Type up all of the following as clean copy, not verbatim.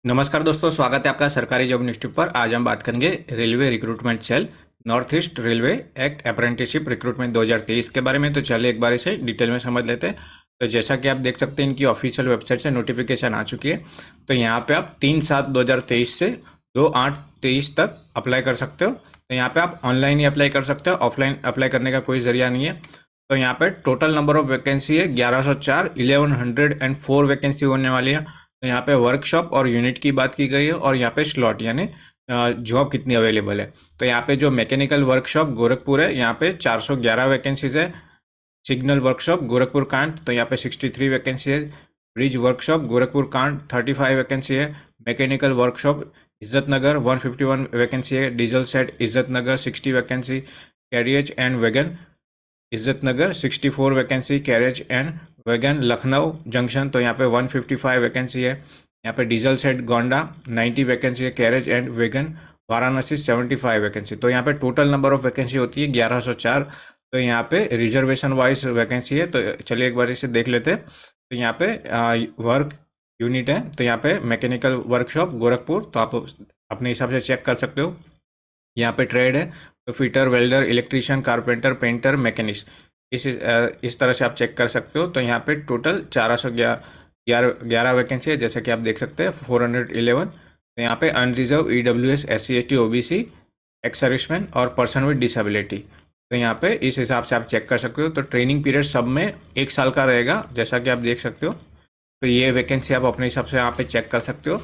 नमस्कार दोस्तों, स्वागत है आपका सरकारी जॉब न्यूज़ पर। आज हम बात करेंगे railway recruitment cell north east railway act apprenticeship recruitment 2023 के बारे में। तो चलिए एक बार इसे डिटेल में समझ लेते हैं। तो जैसा कि आप देख सकते हैं, इनकी ऑफिशियल वेबसाइट से नोटिफिकेशन आ चुकी है। तो यहाँ पे आप 3/7/2023 से 2/8/23 तक अप्लाई कर सकते हो। तो यहाँ पे आप ऑनलाइन ही अप्लाई कर सकते हो, ऑफलाइन अप्लाई करने का कोई जरिया नहीं है। तो यहाँ पे टोटल नंबर ऑफ वैकेंसी है 1104, 1104 वैकेंसी होने वाली है। तो यहाँ पे वर्कशॉप और यूनिट की बात की गई है, और यहाँ पे स्लॉट यानी जॉब कितनी अवेलेबल है। तो यहाँ पे जो मैकेनिकल वर्कशॉप गोरखपुर है, यहाँ पे 411 वैकेंसीज है। सिग्नल वर्कशॉप गोरखपुर कांड, तो यहाँ पे 63 वैकेंसी है। ब्रिज वर्कशॉप गोरखपुर कांड 35 वैकेंसी है। मैकेनिकल वर्कशॉप इज्जतनगर 151 वैकेंसी है। Diesel set Izzatnagar 60 vacancy. Carriage and wagon Izzatnagar 64 vacancy. Carriage and wagon Lucknow junction, तो यहाँ पे 155 वैकेंसी है। यहाँ पे डीजल सेट गोंडा 90 वैकेंसी है। Carriage and wagon Varanasi 75 vacancy. तो यहाँ पे टोटल नंबर ऑफ वैकेंसी होती है 1104। तो यहाँ पे रिजर्वेशन वाइज वैकेंसी है। तो चलिए एक बार इसे देख लेते हैं। तो यहाँ पे वर्क यूनिट है, तो यहाँ पे मैकेनिकल वर्कशॉप गोरखपुर, तो आप अपने हिसाब से चेक कर सकते हो। यहाँ पे ट्रेड है, तो fitter, welder, electrician, carpenter, painter, machinist, इस तरह से आप चेक कर सकते हो। तो यहाँ पे टोटल 411 वैकेंसी है, जैसे कि आप देख सकते हैं 411। तो यहाँ पे unreserved, EWS, SC ST OBC, ex serviceman और पर्सन विद डिसेबिलिटी। तो यहाँ पे इस हिसाब से आप चेक कर सकते हो। तो ट्रेनिंग पीरियड सब में 1 साल का रहेगा, जैसा कि आप देख सकते हो। तो ये वैकेंसी आप अपने हिसाब से यहाँ पे चेक कर सकते हो।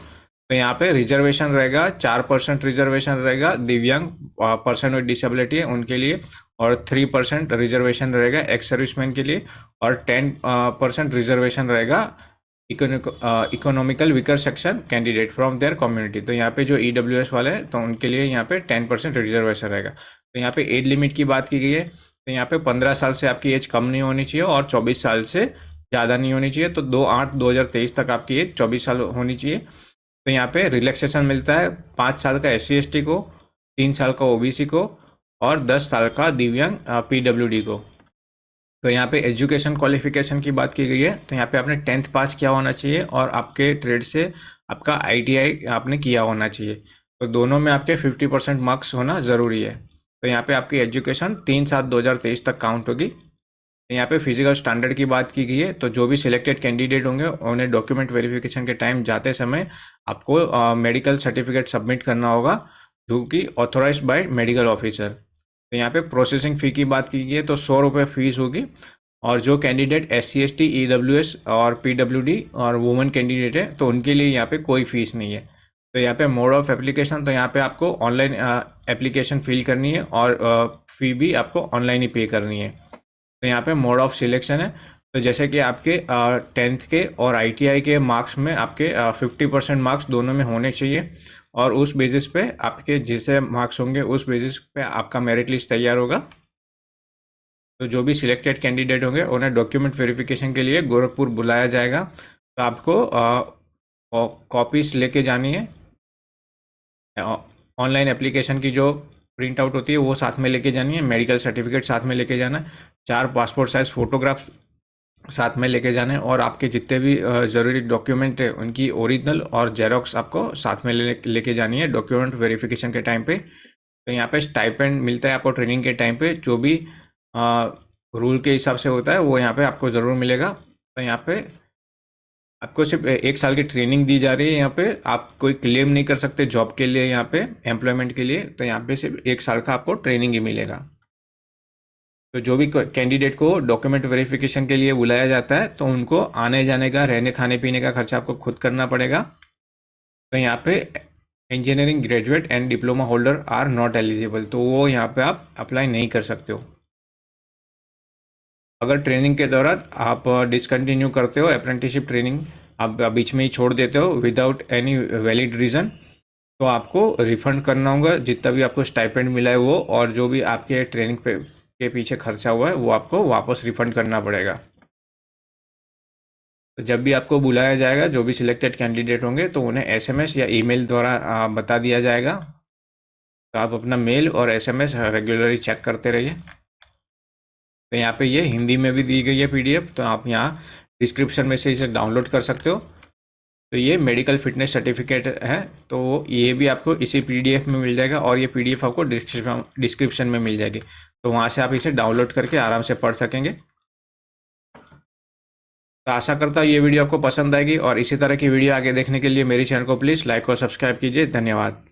तो यहाँ पे रिजर्वेशन रहेगा, 4% रिजर्वेशन रहेगा दिव्यांग पर्सन विद डिसेबिलिटी है उनके लिए, और 3% रिजर्वेशन रहेगा एक्स सर्विसमैन के लिए, और 10% रिजर्वेशन रहेगा economical weaker section candidate from their community. तो यहाँ पे जो EWS वाले हैं, तो उनके लिए यहाँ पे 10% रिजर्वेशन रहेगा। तो यहाँ पे एज लिमिट की बात की गई है। तो यहाँ पे 15 साल से आपकी एज कम नहीं होनी चाहिए, और 24 साल से ज़्यादा नहीं होनी चाहिए। तो 2/8/2023 तक आपकी एज 24 साल होनी चाहिए। तो यहाँ पे रिलैक्सेशन मिलता है 5 साल का SC ST को, 3 साल का OBC को, और 10 साल का दिव्यांग PWD को। तो यहाँ पे एजुकेशन क्वालिफिकेशन की बात की गई है। तो यहाँ पे आपने 10th पास किया होना चाहिए, और आपके ट्रेड से आपका ITI आपने किया होना चाहिए। तो दोनों में आपके 50% मार्क्स होना ज़रूरी है। तो यहाँ पे आपकी एजुकेशन 3/7/2023 तक काउंट होगी। यहाँ पे फिजिकल स्टैंडर्ड की बात की गई है। तो जो भी सिलेक्टेड कैंडिडेट होंगे, उन्हें डॉक्यूमेंट वेरिफिकेशन के टाइम जाते समय आपको मेडिकल सर्टिफिकेट सबमिट करना होगा, जो कि ऑथोराइज्ड बाय मेडिकल ऑफिसर। तो यहाँ पे प्रोसेसिंग फ़ी की बात की गई है, तो 100 रुपये फीस होगी। और जो कैंडिडेट SC ST EWS और PWD और वुमेन कैंडिडेट है, तो उनके लिए यहाँ पे कोई फीस नहीं है। तो यहाँ पे मोड ऑफ एप्लीकेशन, तो यहाँ पे आपको ऑनलाइन एप्लीकेशन फिल करनी है, और फ़ी भी आपको ऑनलाइन ही पे करनी है। तो यहाँ पे मोड ऑफ सिलेक्शन है। तो जैसे कि आपके 10th के और ITI के मार्क्स में आपके 50% मार्क्स दोनों में होने चाहिए, और उस बेसिस पे आपके जैसे मार्क्स होंगे, उस बेसिस पे आपका मेरिट लिस्ट तैयार होगा। तो जो भी सिलेक्टेड कैंडिडेट होंगे, उन्हें डॉक्यूमेंट वेरिफिकेशन के लिए गोरखपुर बुलाया जाएगा। तो आपको कॉपीज लेके जानी है। ऑनलाइन एप्लीकेशन की जो प्रिंट आउट होती है वो साथ में लेके जानी है। मेडिकल सर्टिफिकेट साथ में लेके जाना है। 4 पासपोर्ट साइज फोटोग्राफ साथ में लेके जाने, और आपके जितने भी ज़रूरी डॉक्यूमेंट है उनकी ओरिजिनल और जेरोक्स आपको साथ में लेके जानी है डॉक्यूमेंट वेरिफिकेशन के टाइम पे। तो यहाँ पे स्टाइपेंड मिलता है आपको ट्रेनिंग के टाइम पे, जो भी रूल के हिसाब से होता है वो यहाँ पे आपको ज़रूर मिलेगा। तो यहाँ पे आपको सिर्फ 1 साल की ट्रेनिंग दी जा रही है। यहाँ पे आप कोई क्लेम नहीं कर सकते जॉब के लिए, यहाँ पे एम्प्लॉयमेंट के लिए। तो यहाँ पे सिर्फ 1 साल का आपको ट्रेनिंग ही मिलेगा। तो जो भी कैंडिडेट को डॉक्यूमेंट वेरिफिकेशन के लिए बुलाया जाता है, तो उनको आने जाने का, रहने खाने पीने का खर्चा आपको खुद करना पड़ेगा। तो यहाँ पे engineering graduate and diploma holder are not eligible, तो वो यहाँ पे आप अप्लाई नहीं कर सकते हो। अगर ट्रेनिंग के दौरान आप डिसकंटिन्यू करते हो अप्रेंटिसशिप ट्रेनिंग, आप बीच में ही छोड़ देते हो विदाउट एनी वैलिड रीज़न, तो आपको रिफंड करना होगा जितना भी आपको स्टाइपेंड मिला है वो, और जो भी आपके ट्रेनिंग पे के पीछे खर्चा हुआ है वो आपको वापस रिफंड करना पड़ेगा। तो जब भी आपको बुलाया जाएगा, जो भी सिलेक्टेड कैंडिडेट होंगे, तो उन्हें SMS या ईमेल द्वारा बता दिया जाएगा। तो आप अपना मेल और SMS रेगुलरली चेक करते रहिए। तो यहाँ पे ये हिंदी में भी दी गई है PDF, तो आप यहाँ डिस्क्रिप्शन में से इसे डाउनलोड कर सकते हो। तो ये मेडिकल फिटनेस सर्टिफिकेट है, तो ये भी आपको इसी पीडीएफ में मिल जाएगा और ये पीडीएफ आपको डिस्क्रिप्शन में मिल जाएगी। तो वहाँ से आप इसे डाउनलोड करके आराम से पढ़ सकेंगे। तो आशा करता हूँ ये वीडियो आपको पसंद आएगी और इसी तरह की वीडियो आगे देखने के लिए मेरे चैनल को प्लीज़ लाइक और सब्सक्राइब कीजिए। धन्यवाद।